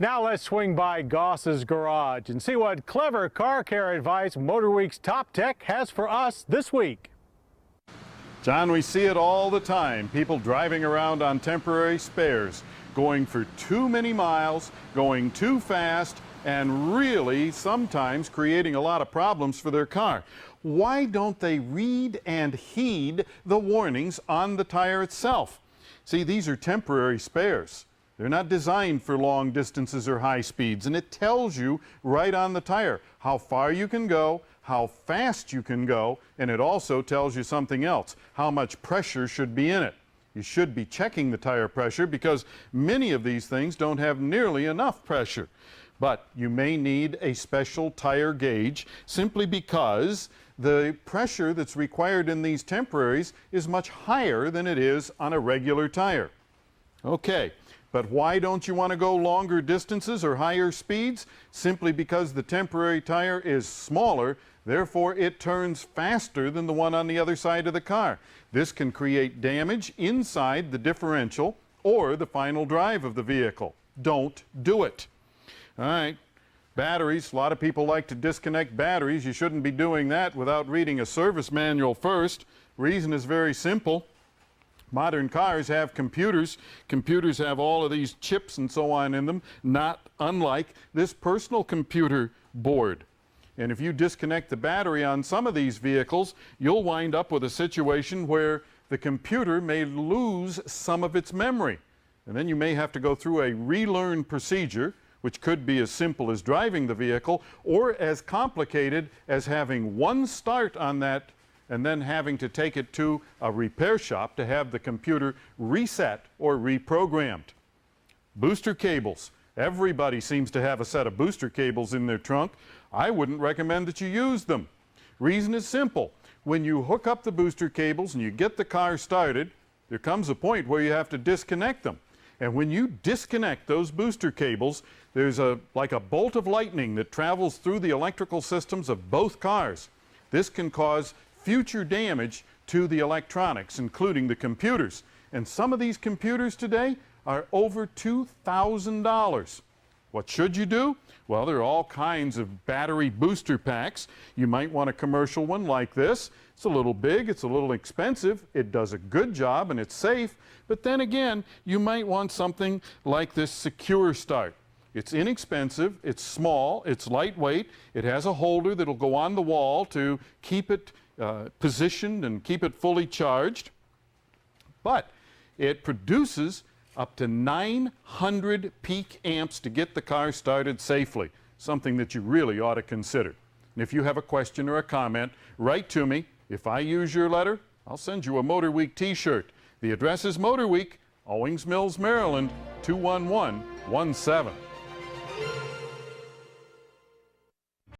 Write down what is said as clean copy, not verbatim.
Now let's swing by Goss's garage and see what clever car care advice MotorWeek's Top Tech has for us this week. John, we see it all the time. People driving around on temporary spares, going for too many miles, going too fast, and really sometimes creating a lot of problems for their car. Why don't they read and heed the warnings on the tire itself? See, these are temporary spares. They're not designed for long distances or high speeds, and it tells you right on the tire how far you can go, how fast you can go, and it also tells you something else, how much pressure should be in it. You should be checking the tire pressure because many of these things don't have nearly enough pressure. But you may need a special tire gauge simply because the pressure that's required in these temporaries is much higher than it is on a regular tire. Okay. But why don't you want to go longer distances or higher speeds? Simply because the temporary tire is smaller, therefore it turns faster than the one on the other side of the car. This can create damage inside the differential or the final drive of the vehicle. Don't do it. All right. Batteries. A lot of people like to disconnect batteries. You shouldn't be doing that without reading a service manual first. Reason is very simple. Modern cars have computers. Computers have all of these chips and so on in them, not unlike this personal computer board. And if you disconnect the battery on some of these vehicles, you'll wind up with a situation where the computer may lose some of its memory. And then you may have to go through a relearn procedure, which could be as simple as driving the vehicle, or as complicated as having one start on that and then having to take it to a repair shop to have the computer reset or reprogrammed. Booster cables. Everybody seems to have a set of booster cables in their trunk. I wouldn't recommend that you use them. Reason is simple. When you hook up the booster cables and you get the car started, there comes a point where you have to disconnect them. And when you disconnect those booster cables, there's like a bolt of lightning that travels through the electrical systems of both cars. This can cause future damage to the electronics, including the computers. And some of these computers today are over $2,000. What should you do? Well, there are all kinds of battery booster packs. You might want a commercial one like this. It's a little big, it's a little expensive, it does a good job, and it's safe. But then again, you might want something like this Secure Start. It's inexpensive, it's small, it's lightweight, it has a holder that'll go on the wall to keep it positioned and keep it fully charged, but it produces up to 900 peak amps to get the car started safely, something that you really ought to consider. And if you have a question or a comment, write to me. If I use your letter, I'll send you a MotorWeek t-shirt. The address is MotorWeek, Owings Mills, Maryland, 21117.